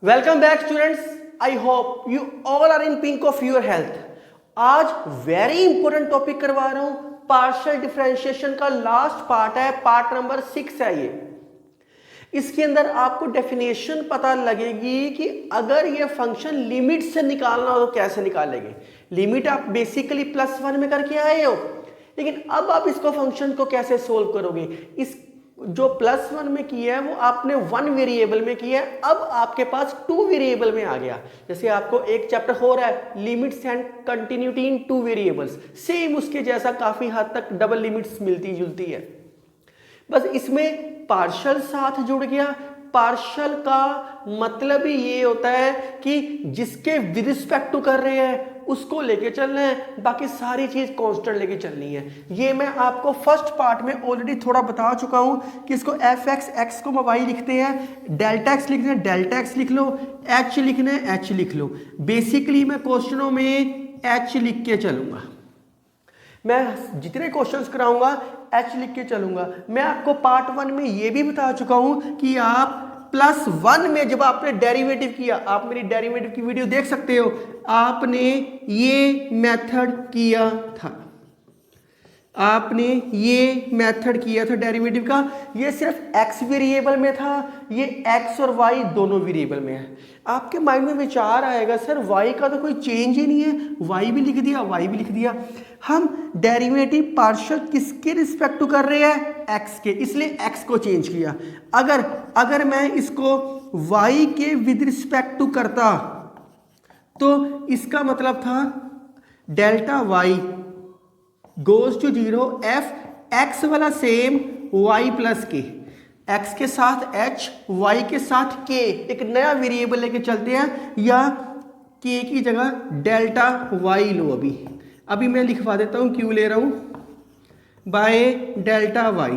Welcome back students. I hope you all are in pink of your health. आज very important topic करवा रहा हूं। Partial differentiation का last part है, part number 6 है ये। इसके अंदर आपको डेफिनेशन पता लगेगी कि अगर ये फंक्शन लिमिट से निकालना हो तो कैसे निकालेंगे। लिमिट आप बेसिकली +1 में करके आए हो, लेकिन अब आप इसको फंक्शन को कैसे सोल्व करोगे। इस जो +1 में किया है वो आपने 1 वेरिएबल में किया है, अब आपके पास 2 वेरिएबल में आ गया। जैसे आपको एक चैप्टर हो रहा है limits and continuity in 2 variables, same उसके जैसा काफी हद तक डबल लिमिट्स मिलती जुलती है। बस इसमें पार्शियल साथ जुड़ गया। पार्शियल का मतलब ही ये होता है कि जिसके विद रिस्पेक्ट टू कर रहे हैं उसको लेके चलना है, बाकी सारी चीज कांस्टेंट लेके चलनी है। ये मैं आपको फर्स्ट पार्ट में ऑलरेडी थोड़ा बता चुका हूं कि इसको fx x को y लिखते हैं, डेल्टा x लिखते हैं, डेल्टा x लिख लो, h लिखना है h लिख लो। बेसिकली मैं क्वेश्चनों में h लिख के चलूंगा, मैं जितने क्वेश्चंस कराऊंगा h लिख के चलूंगा। मैं आपको पार्ट 1 में ये भी बता चुका हूं कि आप +1 में जब आपने डेरिवेटिव किया, आप मेरी डेरिवेटिव की वीडियो देख सकते हो, आपने ये मेथड किया था, आपने ये मेथड किया था डेरिवेटिव का। ये सिर्फ x वेरिएबल में था, ये x और y दोनों वेरिएबल में है। आपके माइंड में विचार आएगा सर y का तो कोई चेंज ही नहीं है, y भी लिख दिया y भी लिख दिया। हम डेरिवेटिव पार्शियल किसके रिस्पेक्ट टू कर रहे हैं, x के, इसलिए x को चेंज किया। अगर मैं इसको y के विद रिस्पेक्ट टू करता तो इसका मतलब था delta y goes to 0, f x वाला सेम y प्लस के, x के साथ h, y के साथ k, एक नया वेरिएबल लेके चलते हैं, या k की जगह डेल्टा y लो। अभी मैं लिखवा देता हूं क्यों ले रहा हूं, बाय डेल्टा y।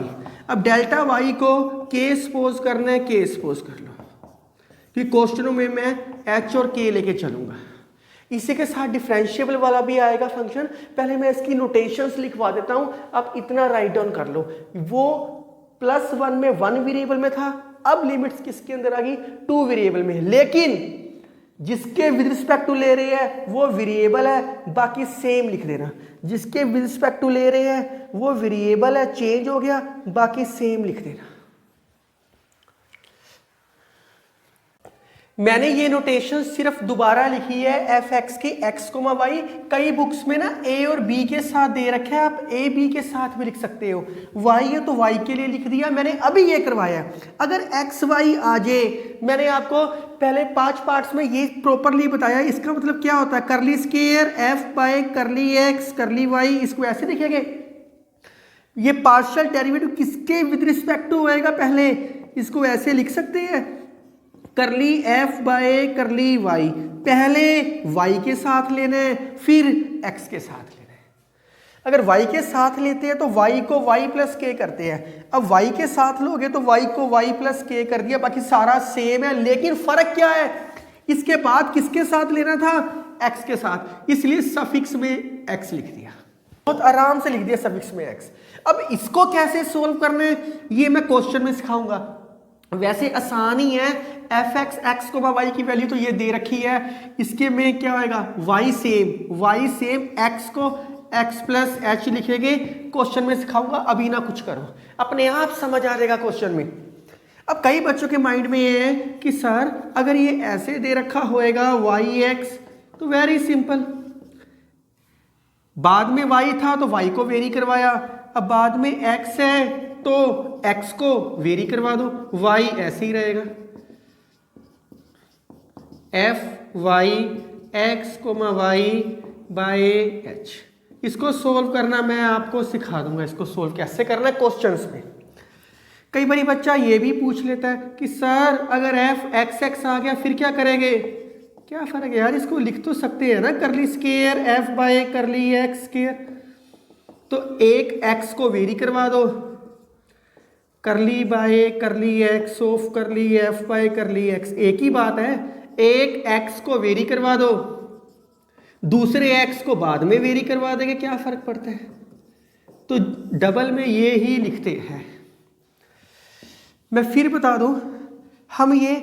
अब डेल्टा y को k सपोज करना है, k सपोज कर लो, कि क्वेश्चनों में मैं h और k लेके चलूंगा। इसी के साथ डिफरेंशिएबल वाला भी आएगा फंक्शन। पहले मैं इसकी नोटेशंस लिखवा देता हूं, आप इतना राइट डाउन कर लो। वो +1 में 1 वेरिएबल में था, अब लिमिट्स किसके अंदर आ गई, 2 वेरिएबल में। लेकिन जिसके विद रिस्पेक्ट टू ले रहे हैं वो वेरिएबल है, बाकी सेम लिख देना। जिसके विद रिस्पेक्ट टू ले रहे हैं वो वेरिएबल है, चेंज हो गया, बाकी सेम लिख देना। मैंने ये नोटेशन सिर्फ दोबारा लिखी है fx की x, y। कई बुक्स में ना a और b के साथ दे रखे हैं, आप a b के साथ भी लिख सकते हो। y है तो y के लिए लिख दिया, मैंने अभी ये करवाया। अगर x y आ जाए, मैंने आपको पहले 5 पार्ट्स में ये प्रॉपरली बताया। इसका मतलब क्या होता है, करली स्क्वायर f बाय करली x करली y, इसको ऐसे लिखेंगे। ये पार्शियल डेरिवेटिव किसके विद रिस्पेक्ट टू होएगा, पहले इसको ऐसे लिख सकते हैं, करली f बाय करली y। पहले y के साथ लेना है, फिर x के साथ लेना है। अगर y के साथ लेते हैं तो y को y प्लस k करते हैं, अब y के साथ लोगे तो y को y प्लस k कर दिया, बाकी सारा सेम है। लेकिन फर्क क्या है, इसके बाद किसके साथ लेना था, x के साथ, इसलिए सफिक्स में x लिख दिया, बहुत आराम से लिख दिया सफिक्स में x। अब इसको कैसे सोल्व करना है ये मैं क्वेश्चन में सिखाऊंगा। वैसे आसान ही है, fx x को y की वैल्यू तो ये दे रखी है, इसके में क्या होएगा, y सेम x को x प्लस h लिखेंगे। क्वेश्चन में सिखाऊंगा, अभी ना कुछ करो, अपने आप समझ आ जाएगा क्वेश्चन में। अब कई बच्चों के माइंड में ये है कि सर अगर ये ऐसे दे रखा होएगा yx, तो वेरी सिंपल, बाद में y था तो y को वेरी करवाया, अब बाद में x है तो x को वेरी करवा दो, y ऐसे ही रहेगा। f y x y by h। इसको सोल्व करना मैं आपको सिखा दूंगा, इसको सोल्व कैसे करना है क्वेश्चंस में। कई बारी बच्चा ये भी पूछ लेता है कि सर अगर f x x आ गया फिर क्या करेंगे, क्या फर्क है यार, इसको लिख तो सकते हैं ना, करली स्क्वायर f बाय करली x स्क्वायर। तो एक x को वेरी करवा दो, करली बाय करली x ऑफ करली f बाय करली x, एक ही बात है। एक x को वेरी करवा दो, दूसरे x को बाद में वेरी करवा देंगे, क्या फर्क पड़ता है। तो डबल में ये ही लिखते हैं। मैं फिर बता दूं, हम ये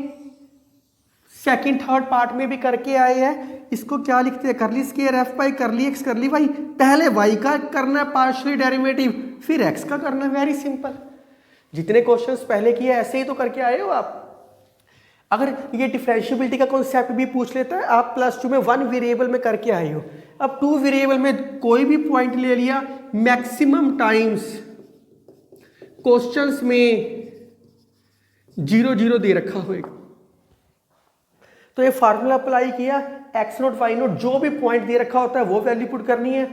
सेकंड थर्ड पार्ट में भी करके आए हैं। इसको क्या लिखते हैं, करली स्क्वायर एफ बाई करली एक्स करली वाई। पहले वाई का करना है पार्शियली डेरिवेटिव, फिर एक्स का करना है। Very simple. जितने क्वेश्चंस पहले किए ऐसे ही तो करके आए हो आप। अगर ये डिफरेंशिएबिलिटी का कॉन्सेप्ट भी पूछ लेता है, आप +2 में 1 वेरिएबल में करके आए हो। अब 2 वेरिएबल में कोई भी पॉइंट ले लिया, मैक्सिमम टाइम्स क्वेश्चंस में 0 0 दे रखा होगा, तो ये फार्मूला अप्लाई किया, x0 y0 जो भी पॉइंट दे रखा होता है वो वैल्यू पुट करनी है।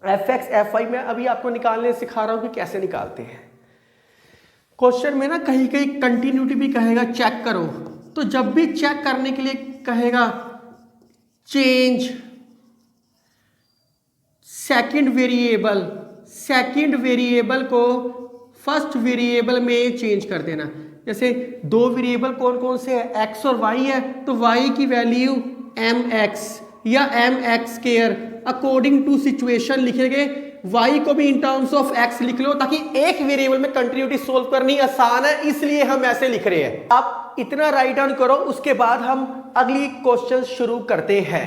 fx fy में अभी आपको निकालने सिखा रहा हूं कि कैसे निकालते हैं। क्वेश्चन में ना कहीं कहीं कंटिन्यूटी भी कहेगा चेक करो, तो जब भी चेक करने के लिए कहेगा चेंज सेकंड वेरिएबल को फर्स्ट वेरिएबल में चेंज कर देना। जैसे 2 वेरिएबल कौन कौन से है, x और y है, तो y की वैल्यू mx या mx square according to situation लिखेंगे। y को भी इन टर्म्स ऑफ x लिख लो, ताकि एक वेरिएबल में कंटिन्यूटी सोल्व करनी आसान है, इसलिए हम ऐसे लिख रहे हैं। आप इतना राइट डाउन करो, उसके बाद हम अगली क्वेश्चन शुरू करते हैं।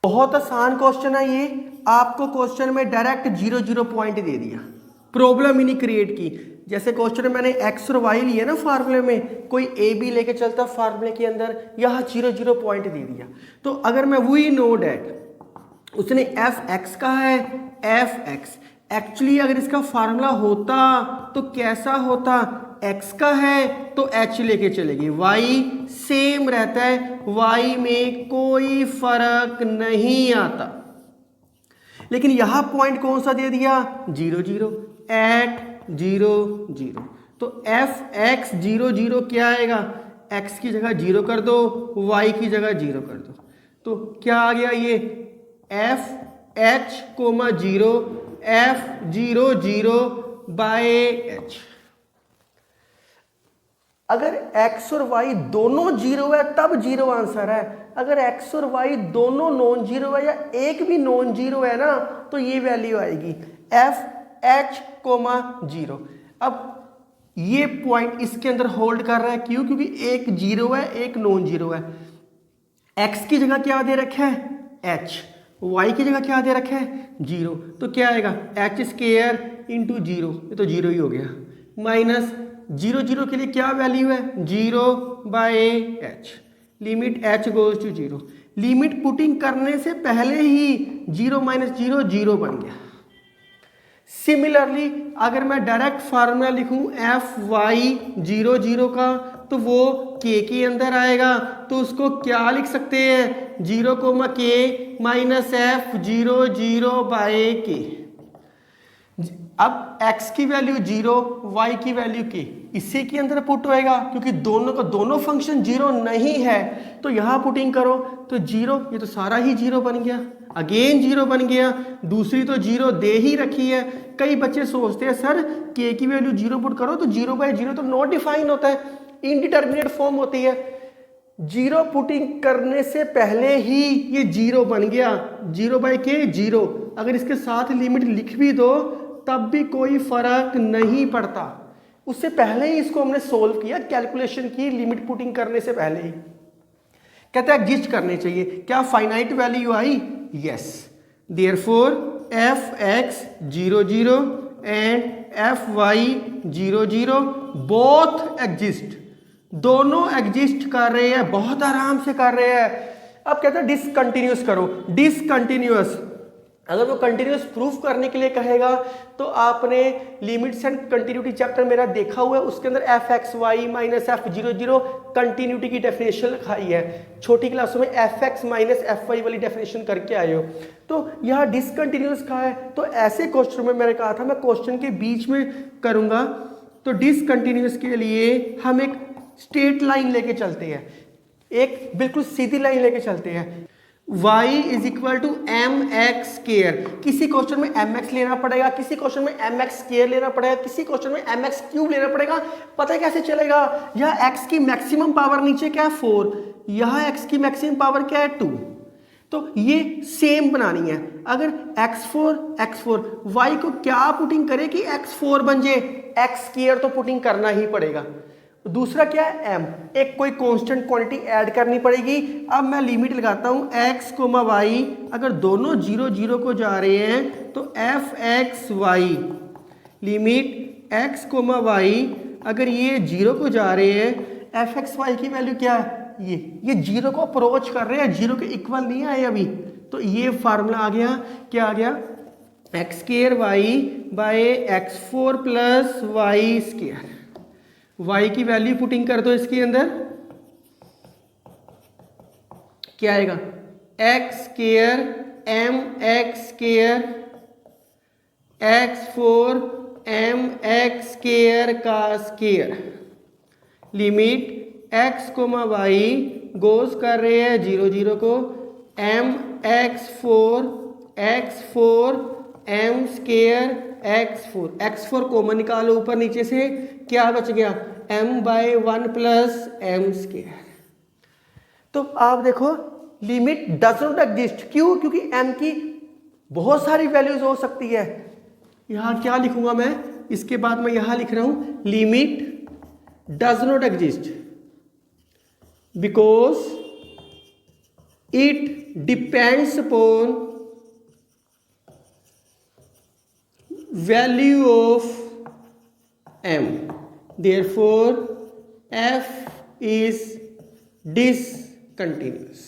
बहुत आसान क्वेश्चन है ये। आपको क्वेश्चन में डायरेक्ट 0 0 पॉइंट दे दिया, प्रॉब्लम ही नहीं क्रिएट की। जैसे क्वेश्चन में मैंने x और y लिए ना फार्मूले में, कोई a b लेके चलता फार्मूले के अंदर, यहाँ 0 0 पॉइंट दे दिया। तो अगर मैं वही नो डैट उसने fx कहा है, fx एक्चुअली अगर इसका फार्मूला होता तो कैसा होता, x का है तो h लेके चलेगी, y सेम रहता है, y में कोई फर्क नहीं आता। लेकिन यहां पॉइंट कौन सा दे दिया, 0 0 एट 0 0। तो fx 0 0 क्या आएगा, x की जगह 0 कर दो, y की जगह 0 कर दो, तो क्या आ गया ये f h 0 f 0 0 by h। अगर x और y दोनों 0 है तब 0 आंसर है। अगर x और y दोनों नॉन जीरो है या एक भी नॉन जीरो है ना, तो ये वैल्यू आएगी f h 0। अब ये पॉइंट इसके अंदर होल्ड कर रहा है, क्यों, क्योंकि एक 0 है एक नॉन जीरो है। x की जगह क्या दे रखा है h, y की जगह क्या दे रखा है 0, तो क्या आएगा h स्क्वायर इंटू 0, ये तो 0 ही हो गया, माइनस 0 0 के लिए क्या वैल्यू है 0 by h, limit h goes to 0। Limit putting करने से पहले ही 0 माइनस 0 0 बन गया। सिमिलरली अगर मैं डायरेक्ट फार्मूला लिखूं एफ वाई 0 0 का, तो वो k के अंदर आएगा, तो उसको क्या लिख सकते हैं 0 k minus f 0 0 by k। अब x की वैल्यू 0, y की वैल्यू k इसी के अंदर पुट होएगा, क्योंकि दोनों का दोनों फंक्शन 0 नहीं है, तो यहां पुटिंग करो तो 0, ये तो सारा ही 0 बन गया, अगेन 0 बन गया, दूसरी तो 0 दे ही रखी है। कई बच्चे सोचते हैं सर k की वैल्यू 0 पुट करो तो 0 बाय 0 तो नॉट डिफाइन होता है, इनडिटर्मिनेट फॉर्म होती है। 0 पुटिंग करने से पहले ही ये 0 बन गया, 0 बाय k 0। अगर इसके साथ लिमिट लिख भी दो तब भी कोई फर्क नहीं पड़ता, उससे पहले ही इसको हमने सोल्व किया, कैलकुलेशन की लिमिट पुटिंग करने से पहले ही। कहते हैं एग्जिस्ट करने चाहिए, क्या फाइनाइट वैल्यू आई, yes, therefore f x 0 0 and f y 0 0 both exist, दोनों एग्जिस्ट कर रहे हैं, बहुत आराम से कर रहे हैं। अब कहते हैं डिसकंटिन्यूअस करो, डिसकंटिन्यूअस अगर वो कंटिन्यूअस प्रूफ करने के लिए कहेगा तो आपने लिमिट्स एंड कंटिन्यूटी चैप्टर मेरा देखा हुआ है, उसके अंदर f x y minus f 0 0 continuity की डेफिनेशन लिखाई है, छोटी क्लासों में f x minus f y वाली डेफिनेशन करके आए हो। तो यहाँ डिसकंटिन्यूअस कहा है, तो ऐसे क्वेश्चन में मैंने कहा था मैं क्वेश्चन के बीच में करूंगा, तो डिसकंटिन्यूअस के लिए हम एक स्ट्रेट लाइन लेके चलते हैं, एक बिल्कुल सीधी लाइन लेके चलते हैं। y is equal to m x square, किसी क्वेश्चन में एम एक्स लेना पड़ेगा, किसी क्वेश्चन में एम एक्स स्क्वायर लेना पड़ेगा, किसी क्वेश्चन में एम एक्स क्यूब लेना पड़ेगा। पता है कैसे चलेगा, यह x की मैक्सिमम पावर नीचे क्या है 4, यह x की मैक्सिमम पावर क्या है 2, तो ये सेम बनानी है। अगर x4 y को क्या पुटिंग करे कि x4 बन जाए, x स्क्वायर तो पुटिंग करना ही पड़ेगा। दूसरा क्या है m, एक कोई कांस्टेंट क्वांटिटी ऐड करनी पड़ेगी। अब मैं लिमिट लगाता हूँ x, y, अगर दोनों 0 0 को जा रहे हैं तो f x y, limit x, y, अगर ये 0 को जा रहे हैं एफ एक्स वाई की वैल्यू क्या है, ये 0 को अप्रोच कर रहे हैं, 0 के इक्वल नहीं आए अभी, तो ये फार्मूला आ गया, क्या आ गया, x square y by x four plus y square. y की वैल्यू पुटिंग कर दो इसके अंदर, क्या आएगा, x square m x square x four m x square का square, limit x comma y goes कर रहे हैं 0 0 को, m x four m square x four common निकालो ऊपर नीचे से, क्या बच गया, m by 1 plus m square. तो आप देखो लिमिट डज नॉट एग्जिस्ट, क्यों, क्योंकि m की बहुत सारी वैल्यूज हो सकती है। यहां क्या लिखूंगा मैं, इसके बाद मैं यहां लिख रहा हूं limit does not exist because it depends upon value of m, therefore f is discontinuous,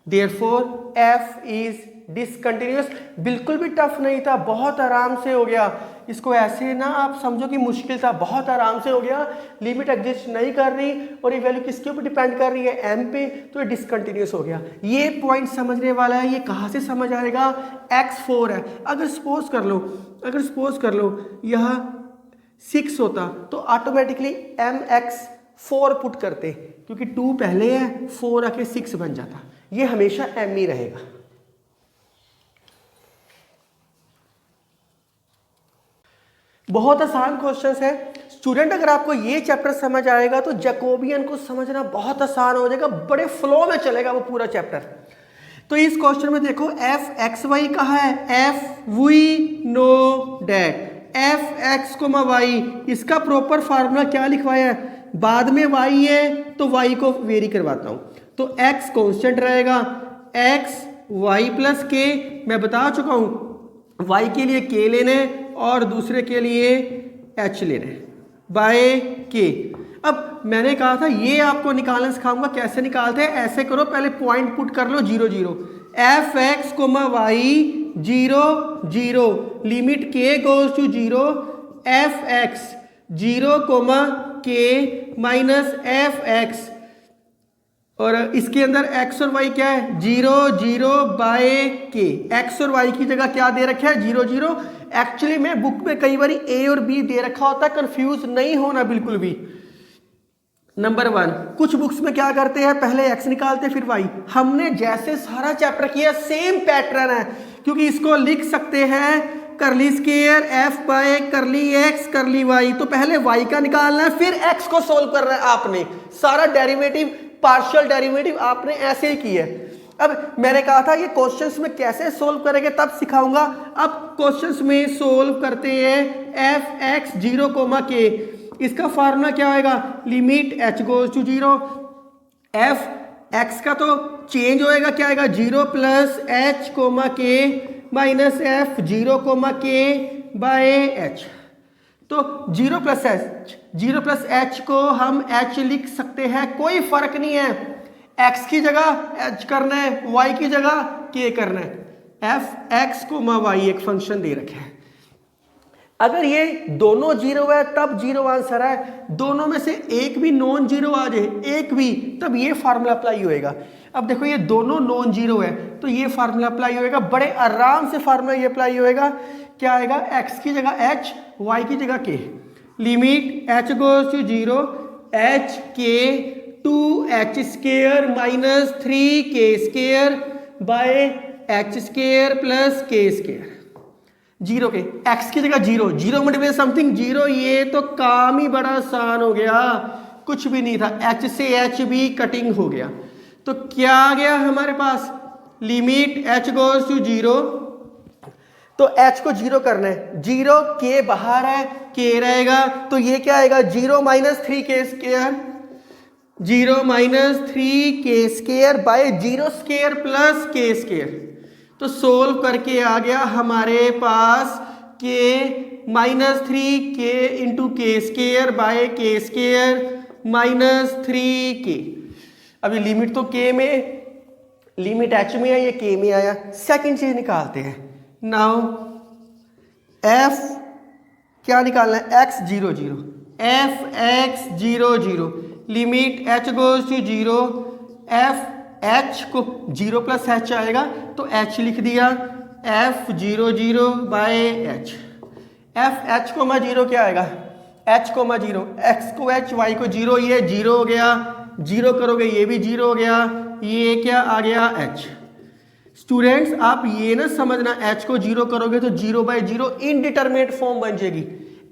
therefore f is discontinuous। बिल्कुल भी टफ नहीं था, बहुत आराम से हो गया, इसको ऐसे ना आप समझो कि मुश्किल था, बहुत आराम से हो गया। लिमिट एग्जिस्ट नहीं कर रही और ये वैल्यू किसके ऊपर डिपेंड कर रही है, m पे, तो ये डिसकंटिन्यूस हो गया। ये पॉइंट समझने वाला है, ये कहाँ से समझ आएगा, x4 है, अगर सपोज कर लो यह 6 होता तो ऑटोमेटिकली mx4 पुट करते, क्योंकि 2 पहले है, 4 आके 6 बन जाता, ये हमेशा m ही रहेगा। बहुत आसान क्वेश्चन है स्टूडेंट, अगर आपको ये चैप्टर समझ आएगा तो जैकोबियन को समझना बहुत आसान हो जाएगा, बड़े फ्लो में चलेगा वो पूरा चैप्टर। तो इस क्वेश्चन में देखो एफ एक्स वाई कहा है, f we know that f x comma y, इसका प्रॉपर फार्मूला क्या लिखवाया है, बाद में वाई है तो वाई को वेरी करवाता हूं, तो एक्स कांस्टेंट रहेगा, एक्स वाई प्लस के, मैं बता चुका हूं वाई के लिए के लेने और दूसरे के लिए एच लेने बाय के। अब मैंने कहा था ये आपको निकालना सिखाऊंगा, कैसे निकालते हैं, ऐसे करो, पहले पॉइंट पुट कर लो 0 0, f x comma y 0 0, limit k goes to 0, f x 0 comma के माइनस एफ एक्स, और इसके अंदर x और y क्या है, 0 0 बाय के, x और y की जगह क्या दे रखा है, 0 0। एक्चुअली में बुक में कई बार a और b दे रखा होता है, कंफ्यूज नहीं होना बिल्कुल भी। नंबर 1, कुछ बुक्स में क्या करते हैं, पहले x निकालते फिर y, हमने जैसे सारा चैप्टर किया सेम पैटर्न है, क्योंकि इसको लिख सकते हैं करली स्क्वायर एफ बाय करली एक्स करली वाई, तो पहले y का निकालना है फिर x को सोल्व करना है आपने, सारा डेरिवेटिव पार्शियल डेरिवेटिव आपने ऐसे ही किया है। अब मैंने कहा था ये क्वेश्चंस में कैसे सोल्व करेंगे तब सिखाऊंगा। अब क्वेश्चंस में सोल्व करते हैं एफ एक्स 0 कोमा के, इसका फार्मूला क्या होएगा, limit h goes to 0, f x का तो चेंज होएगा, क्या आएगा 0 प्लस h कोमा के माइनस एफ 0 कोमा के बाय एच, तो 0 प्लस h को हम h लिख सकते हैं, कोई फर्क नहीं है, x की जगह h करना है, y की जगह k करना है, एफ एक्स कोमा वाई एक फंक्शन दे रखा है। अगर ये दोनों 0 है तब 0 आंसर है, दोनों में से एक भी नॉन 0 आ जाए, एक भी, तब ये फार्मूला अप्लाई होएगा। अब देखो ये दोनों नॉन 0 है तो ये फार्मूला अप्लाई होएगा, बड़े आराम से फार्मूला ये अप्लाई होएगा, क्या आएगा, x की जगह h, y की जगह k, limit h goes to 0, h के 2h square minus 3k square by h square plus k square, 0 के x की जगह 0 0 मल्टीप्लाई समथिंग 0, ये तो काम ही बड़ा आसान हो गया, कुछ भी नहीं था, h से h भी कटिंग हो गया, तो क्या आ गया हमारे पास, लिमिट h गोज टू 0, तो h को जीरो करना है, जीरो k बाहर है, k रहेगा, तो ये क्या आएगा, जीरो माइनस थ्री के स्केयर, जीरो माइनस थ्री के square by zero square plus के स्केयर। तो सोल्व करके आ गया हमारे पास k माइनस थ्री के इंटू के स्केयर बाय के स्केयर माइनस थ्री के। अभी लिमिट तो k में, लिमिट h में है, ये k में आया। सेकंड चीज निकालते हैं। नाउ f क्या निकालना है, x zero zero, f x zero zero, limit h goes to zero, f h को जीरो प्लस h आएगा तो h लिख दिया, f zero zero by h, f h को मैं जीरो क्या आएगा, h को मैं जीरो, x को h, y को जीरो, ये जीरो हो गया, जीरो करोगे ये भी जीरो हो गया, ये क्या आ गया h। स्टूडेंट्स आप ये ना समझना, h को जीरो करोगे तो zero by zero indeterminate form बन जाएगी।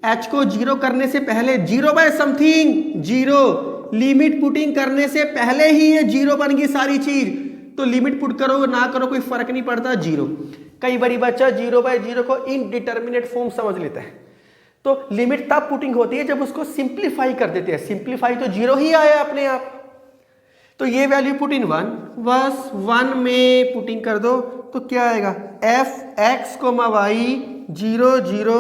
h को जीरो करने से पहले zero by something zero, limit putting करने से पहले ही ये जीरो बन गई सारी चीज, तो लिमिट पुट करो ना करो कोई फर्क नहीं पड़ता, जीरो। कई बारी बच्चा जीरो बाय जीरो को इनडिटरमिनेट फॉर्म समझ लेता है। तो लिमिट तब पुटिंग होती है जब उसको सिंप्लीफाई कर देते हैं, सिंप्लीफाई तो जीरो ही आया अपने आप। तो ये वैल्यू पुट इन वन, बस वन में पुटिंग कर दो तो क्या आएगा, f x comma y zero zero,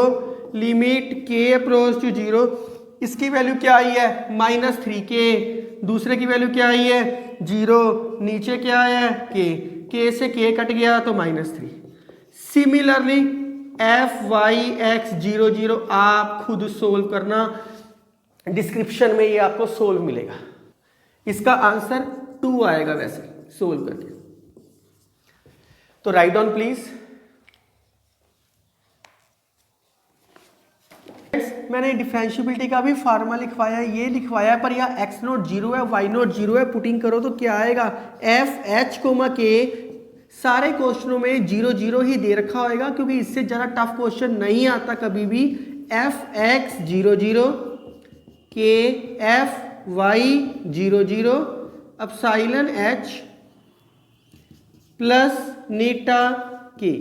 limit k approach to zero, इसकी वैल्यू क्या आई है माइनस थ्री के, दूसरे की वैल्यू क्या आई है जीरो, नीचे क्या है के से के कट गया तो minus three. Similarly f y x zero zero आप खुद सोल्व करना, डिस्क्रिप्शन में ये आपको सोल्व मिलेगा। इसका आंसर 2 आएगा वैसे सोल्व करके। तो राइट डाउन प्लीज। मैंने डिफरेंशिएबिलिटी का भी फार्मूला लिखवाया है, ये लिखवाया है, पर यहाँ x नोट जीरो है, y नोट जीरो है, पुटिंग करो तो क्या आएगा, एफ एच कोमा के, सारे क्वेश्चनों में जीरो जीरो ही दे रखा होगा क्योंकि इससे ज़्यादा टफ क्वेश्चन नहीं आता कभी भी। F x zero zero, k f y zero zero, epsilon h plus eta k.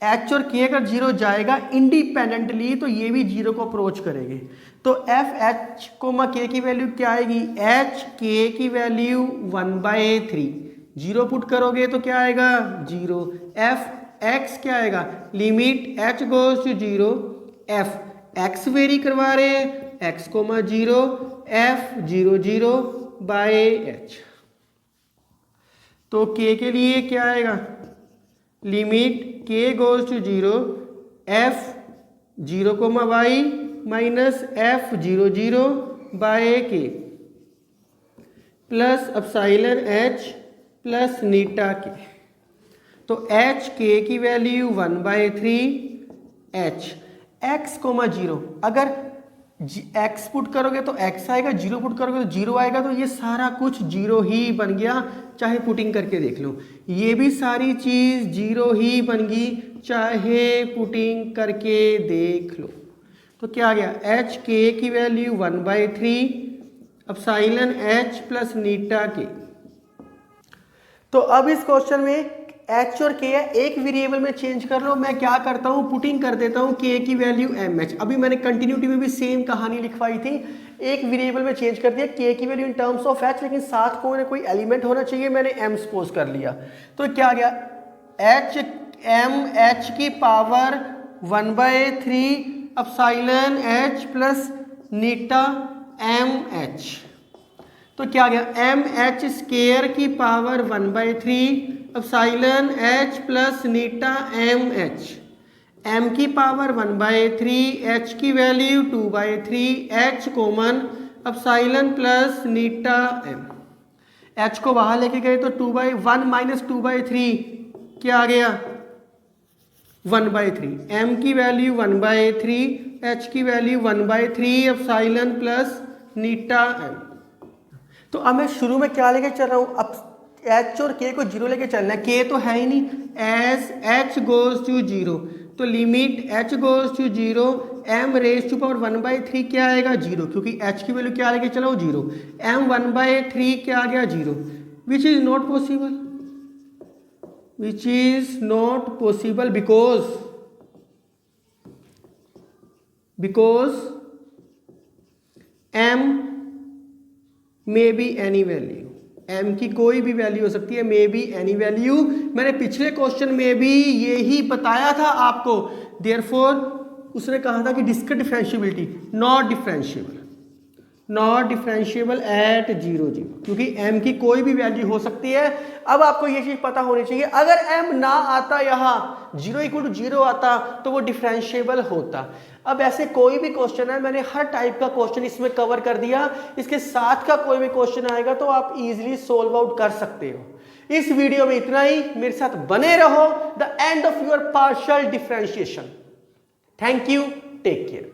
H और के अगर जीरो जाएगा इंडिपेंडेंटली तो ये भी जीरो को अप्रोच करेंगे। तो एफ एच कोमा के की वैल्यू क्या आएगी, एच के की वैल्यू 1/3, जीरो पुट करोगे तो क्या आएगा जीरो। एफ एक्स क्या आएगा, limit h goes to zero, f x vary करवा रहे हैं, x comma zero, f zero zero by h. तो के लिए क्या आएगा, limit k goes to zero, f zero comma y minus f zero zero by k plus epsilon h plus eta k. तो h k की value 1/3, h x comma zero, अगर x put करोगे तो एक्स आएगा, zero put करोगे तो zero आएगा, तो ये सारा कुछ जीरो ही बन गया, चाहे पुटिंग करके देख लो, ये भी सारी चीज जीरो ही बन गई चाहे पुटिंग करके देख लो। तो क्या आ गया, एच के की value 1/3, epsilon h plus eta k. तो अब इस क्वेश्चन में एच और के है, एक वेरिएबल में चेंज कर लो। मैं क्या करता हूँ, पुटिंग कर देता हूँ के की वैल्यू एम एच। अभी मैंने कंटिन्यूटी में भी सेम कहानी लिखवाई थी, एक वेरिएबल में चेंज कर दिया के की value in terms of H, लेकिन साथ कोई एलिमेंट होना चाहिए, मैंने एम सपोज कर लिया। तो क्या आ गया, एच एम एच की power 1/3 epsilon h plus eta m h. तो क्या आ गया, एम एच स्केयर की power 1/3 epsilon h plus eta m h, m की पावर 1/3, एच की value 2/3, h common, epsilon plus eta m. H को बाहर लेके गए तो 2/1 माइनस 2/3 क्या आ गया 1/3, एम की वैल्यू 1/3, एच की value 1/3, epsilon plus eta M. तो अब मैं शुरू में क्या लेके चल रहा हूँ, अब एच और के को जीरो लेके चलना है, के तो है ही नहीं, as h goes to zero, तो limit h goes to zero, m raise to power 1/3 क्या आएगा जीरो, क्योंकि एच की वैल्यू क्या लेके चलो जीरो, एम 1/3 क्या आ गया zero, which is not possible, which is not possible because because m may be any value, m की कोई भी वैल्यू हो सकती है, मे बी एनी वैल्यू। मैंने पिछले क्वेश्चन में भी यही बताया था आपको। देयरफॉर उसने कहा था कि discrete differentiability not differentiable eight 0 0, क्योंकि m की कोई भी वैल्यू हो सकती है। अब आपको ये चीज पता होनी चाहिए, अगर m ना आता, यहां 0 = 0 आता, तो वो डिफरेंशिएबल होता। अब ऐसे कोई भी क्वेश्चन है, मैंने हर टाइप का क्वेश्चन इसमें कवर कर दिया, इसके साथ का कोई भी क्वेश्चन आएगा तो आप इजीली सोल्व आउट कर सकते हो। इस वीडियो में इतना ही, मेरे साथ बने रहो the end of your partial differentiation. Thank you, take care.